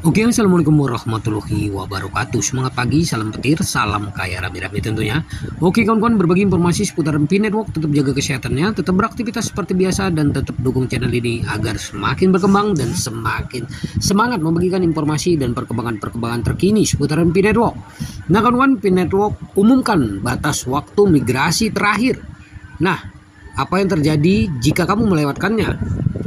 Oke, assalamualaikum warahmatullahi wabarakatuh. Semangat pagi, salam petir, salam kaya rame-rame tentunya. Oke kawan-kawan, berbagi informasi seputar Pi Network. Tetap jaga kesehatannya, tetap beraktivitas seperti biasa, dan tetap dukung channel ini agar semakin berkembang dan semakin semangat membagikan informasi dan perkembangan-perkembangan terkini seputar Pi Network. Nah kawan-kawan, Pi Network umumkan batas waktu migrasi terakhir. Nah, apa yang terjadi jika kamu melewatkannya?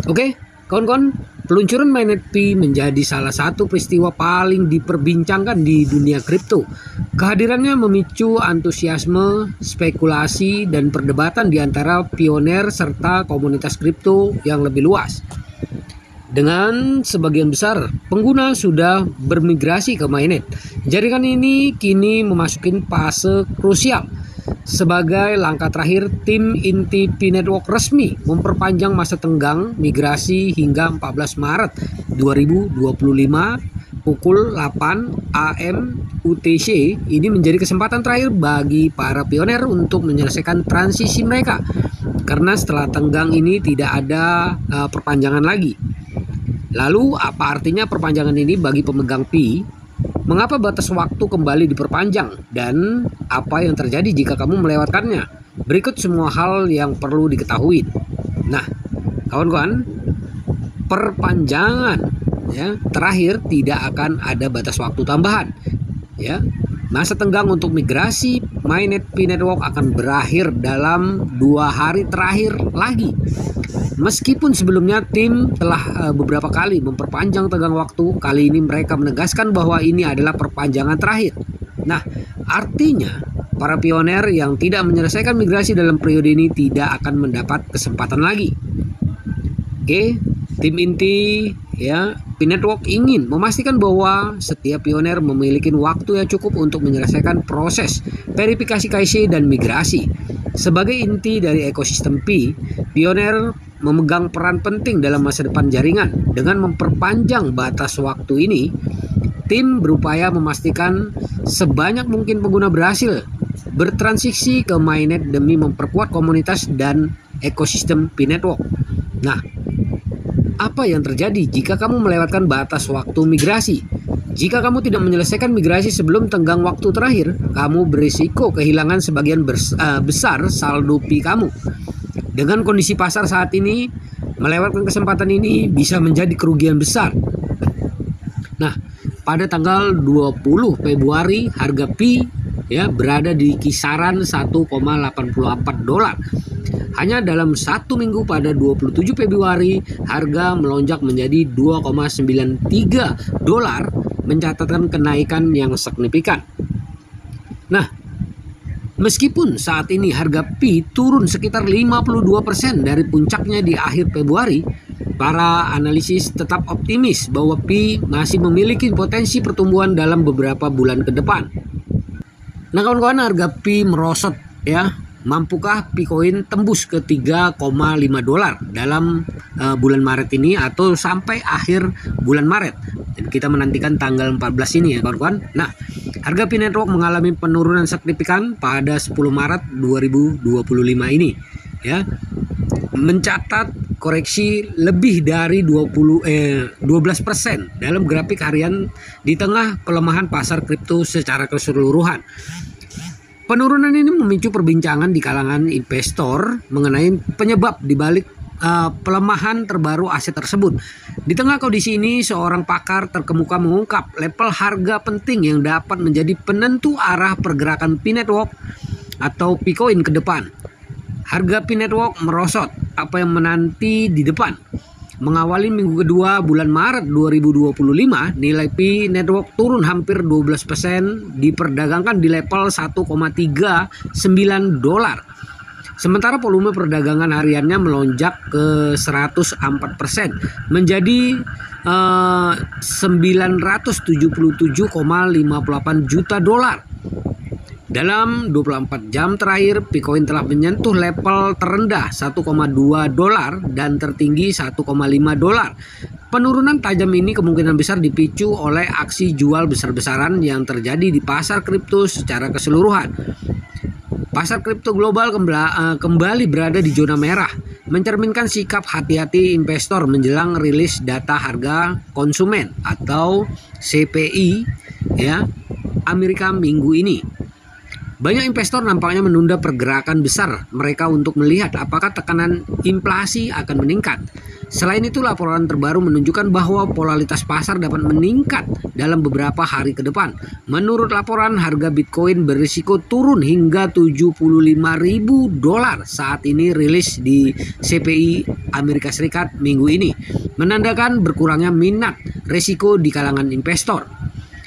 Oke kawan-kawan, peluncuran mainnet Pi menjadi salah satu peristiwa paling diperbincangkan di dunia kripto. Kehadirannya memicu antusiasme, spekulasi, dan perdebatan di antara pioner serta komunitas kripto yang lebih luas. Dengan sebagian besar pengguna sudah bermigrasi ke mainnet, jaringan ini kini memasuki fase krusial. Sebagai langkah terakhir, tim inti Pi Network resmi memperpanjang masa tenggang migrasi hingga 14 Maret 2025 pukul 8 AM UTC. Ini menjadi kesempatan terakhir bagi para pioner untuk menyelesaikan transisi mereka, karena setelah tenggang ini tidak ada perpanjangan lagi. Lalu apa artinya perpanjangan ini bagi pemegang Pi? Mengapa batas waktu kembali diperpanjang? Dan apa yang terjadi jika kamu melewatkannya? Berikut semua hal yang perlu diketahui. Nah, kawan-kawan, perpanjangan terakhir tidak akan ada batas waktu tambahan. Masa tenggang untuk migrasi mainnet Pi Network akan berakhir dalam 2 hari terakhir lagi. Meskipun sebelumnya tim telah beberapa kali memperpanjang tenggang waktu, kali ini mereka menegaskan bahwa ini adalah perpanjangan terakhir. Nah, artinya para pioner yang tidak menyelesaikan migrasi dalam periode ini tidak akan mendapat kesempatan lagi. Oke, tim inti Pi Network ingin memastikan bahwa setiap pioner memiliki waktu yang cukup untuk menyelesaikan proses verifikasi KYC dan migrasi. Sebagai inti dari ekosistem Pi, pioner memegang peran penting dalam masa depan jaringan. Dengan memperpanjang batas waktu ini, tim berupaya memastikan sebanyak mungkin pengguna berhasil bertransisi ke mainnet demi memperkuat komunitas dan ekosistem Pi Network. Nah, apa yang terjadi jika kamu melewatkan batas waktu migrasi? Jika kamu tidak menyelesaikan migrasi sebelum tenggang waktu terakhir, kamu berisiko kehilangan sebagian besar saldo Pi kamu. Dengan kondisi pasar saat ini, melewatkan kesempatan ini bisa menjadi kerugian besar. Nah, pada tanggal 20 Februari harga Pi berada di kisaran 1,84 dolar. Hanya dalam 1 minggu pada 27 Februari harga melonjak menjadi 2,93 dolar, mencatatkan kenaikan yang signifikan. Nah, meskipun saat ini harga Pi turun sekitar 52% dari puncaknya di akhir Februari, para analisis tetap optimis bahwa Pi masih memiliki potensi pertumbuhan dalam beberapa bulan ke depan. Nah kawan-kawan, harga Pi merosot Mampukah Picoin tembus ke 3,5 dolar dalam bulan Maret ini atau sampai akhir bulan Maret? Dan kita menantikan tanggal 14 ini kawan-kawan. Nah, harga Pi Network mengalami penurunan signifikan pada 10 Maret 2025 ini mencatat koreksi lebih dari 12% dalam grafik harian di tengah pelemahan pasar kripto secara keseluruhan. Penurunan ini memicu perbincangan di kalangan investor mengenai penyebab dibalik pelemahan terbaru aset tersebut. Di tengah kondisi ini, seorang pakar terkemuka mengungkap level harga penting yang dapat menjadi penentu arah pergerakan Pi Network atau Picoin ke depan. Harga Pi Network merosot, apa yang menanti di depan? Mengawali minggu kedua bulan Maret 2025, nilai Pi Network turun hampir 12%, diperdagangkan di level 1,39 dolar. Sementara volume perdagangan hariannya melonjak ke 104% menjadi 977,58 juta dolar. Dalam 24 jam terakhir, Picoin telah menyentuh level terendah 1,2 dolar dan tertinggi 1,5 dolar. Penurunan tajam ini kemungkinan besar dipicu oleh aksi jual besar-besaran yang terjadi di pasar kripto secara keseluruhan. Pasar kripto global kembali berada di zona merah, mencerminkan sikap hati-hati investor menjelang rilis data harga konsumen atau CPI ya Amerika minggu ini. Banyak investor nampaknya menunda pergerakan besar mereka untuk melihat apakah tekanan inflasi akan meningkat. Selain itu, laporan terbaru menunjukkan bahwa volatilitas pasar dapat meningkat dalam beberapa hari ke depan. Menurut laporan, harga Bitcoin berisiko turun hingga $75.000 saat ini rilis di CPI Amerika Serikat minggu ini, menandakan berkurangnya minat risiko di kalangan investor.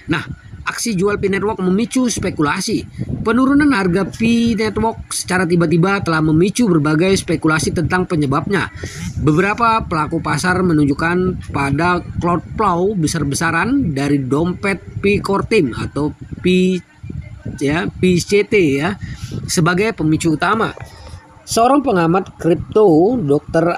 Nah, aksi jual P-Network memicu spekulasi. Penurunan harga P-Network secara tiba-tiba telah memicu berbagai spekulasi tentang penyebabnya. Beberapa pelaku pasar menunjukkan pada cloud flow besar-besaran dari dompet P-Core atau PCT sebagai pemicu utama. Seorang pengamat kripto, Dr.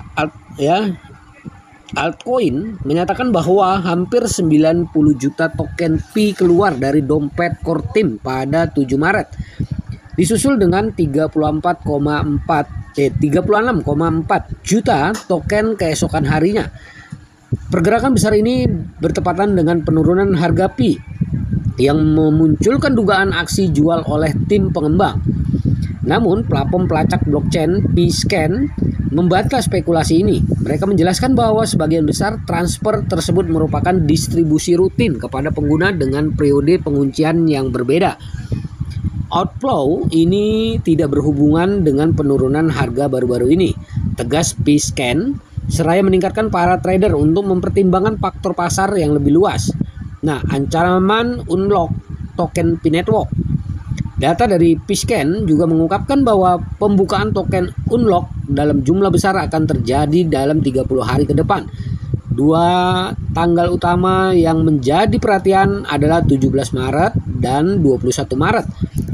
Altcoin menyatakan bahwa hampir 90 juta token Pi keluar dari dompet Core Team pada 7 Maret. Disusul dengan 36,4 juta token keesokan harinya. Pergerakan besar ini bertepatan dengan penurunan harga Pi yang memunculkan dugaan aksi jual oleh tim pengembang. Namun, platform pelacak blockchain P-Scan membantah spekulasi ini. Mereka menjelaskan bahwa sebagian besar transfer tersebut merupakan distribusi rutin kepada pengguna dengan periode penguncian yang berbeda. Outflow ini tidak berhubungan dengan penurunan harga baru-baru ini, tegas P-Scan, seraya meningkatkan para trader untuk mempertimbangkan faktor pasar yang lebih luas. Nah, ancaman unlock token P-Network. Data dari P-Scan juga mengungkapkan bahwa pembukaan token unlock dalam jumlah besar akan terjadi dalam 30 hari ke depan. Dua tanggal utama yang menjadi perhatian adalah 17 Maret dan 21 Maret,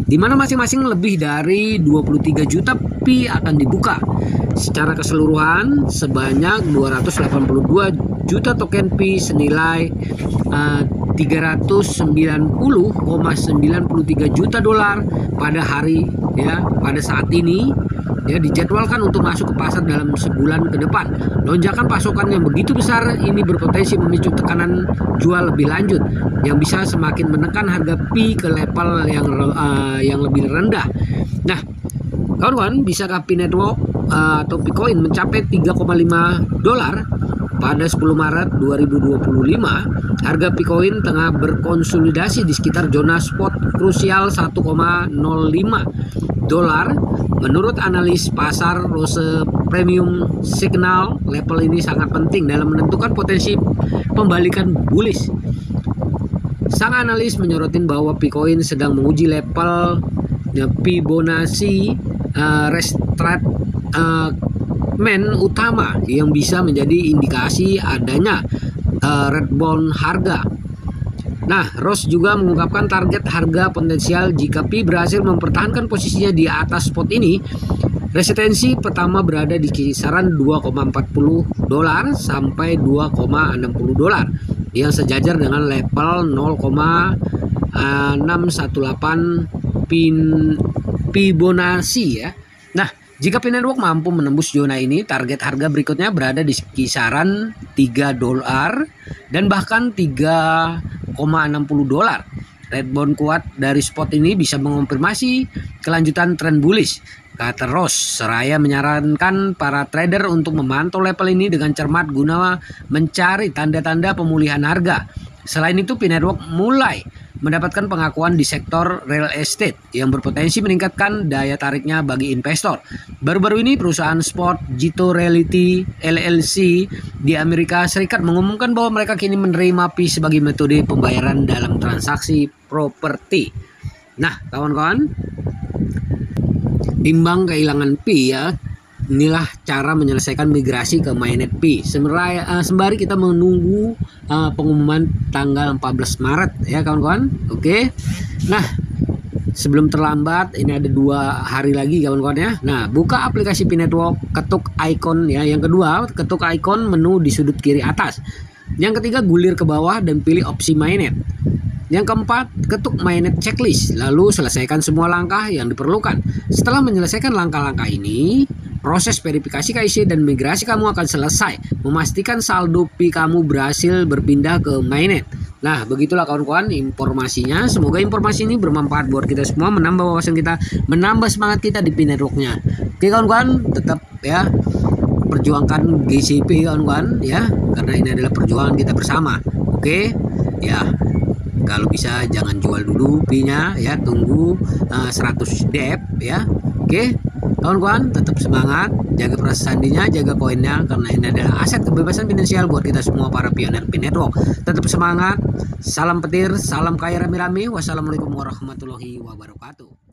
di mana masing-masing lebih dari 23 juta Pi akan dibuka. Secara keseluruhan, sebanyak 282 juta token Pi senilai 390,93 juta dolar pada saat ini dijadwalkan untuk masuk ke pasar dalam sebulan ke depan. Lonjakan pasokan yang begitu besar ini berpotensi memicu tekanan jual lebih lanjut yang bisa semakin menekan harga Pi ke level yang lebih rendah. Nah, kawan-kawan, bisakah P-Network atau Bitcoin mencapai $3,5 pada 10 Maret 2025? Harga Bitcoin tengah berkonsolidasi di sekitar zona spot krusial $1,05. Menurut analis pasar Rose Premium Signal, level ini sangat penting dalam menentukan potensi pembalikan bullish. Sang analis menyorotin bahwa Bitcoin sedang menguji level Fibonacci retracement utama yang bisa menjadi indikasi adanya rebound harga. Nah, Ross juga mengungkapkan target harga potensial jika Pi berhasil mempertahankan posisinya di atas spot ini. Resistensi pertama berada di kisaran $2,40 sampai $2,60 yang sejajar dengan level 0,618 Fibonacci ya. Nah, jika P-Network mampu menembus zona ini, target harga berikutnya berada di kisaran $3 dan bahkan $3,60. Rebound kuat dari spot ini bisa mengonfirmasi kelanjutan tren bullish, kata Ross, seraya menyarankan para trader untuk memantau level ini dengan cermat guna mencari tanda-tanda pemulihan harga. Selain itu, P-Network mulai mendapatkan pengakuan di sektor real estate yang berpotensi meningkatkan daya tariknya bagi investor. Baru-baru ini perusahaan sport Jito Realty LLC di Amerika Serikat mengumumkan bahwa mereka kini menerima Pi sebagai metode pembayaran dalam transaksi properti. Nah, kawan-kawan, timbang kehilangan Pi ya. Inilah cara menyelesaikan migrasi ke mainnet Pi. Sembari kita menunggu pengumuman tanggal 14 Maret ya kawan-kawan. Oke. Nah, sebelum terlambat, ini ada 2 hari lagi kawan-kawan ya. Nah, buka aplikasi P-Network, ketuk icon ya. Yang kedua, ketuk icon menu di sudut kiri atas. Yang ketiga, gulir ke bawah dan pilih opsi mainnet. Yang keempat, ketuk mainnet checklist, lalu selesaikan semua langkah yang diperlukan. Setelah menyelesaikan langkah-langkah ini, proses verifikasi KYC dan migrasi kamu akan selesai, memastikan saldo Pi kamu berhasil berpindah ke mainnet. Nah, begitulah kawan-kawan informasinya. Semoga informasi ini bermanfaat buat kita semua, menambah wawasan kita, menambah semangat kita di Pi Network-nya. Oke kawan-kawan, tetap ya perjuangkan GCP kawan-kawan ya, karena ini adalah perjuangan kita bersama. Oke ya, kalau bisa jangan jual dulu Pi-nya ya, tunggu 100 DEP ya. Oke kawan-kawan, tetap semangat, jaga proses sandinya, jaga koinnya, karena ini adalah aset kebebasan finansial buat kita semua para pioner Pi Network. Tetap semangat, salam petir, salam kaya rame-rame. Wassalamualaikum warahmatullahi wabarakatuh.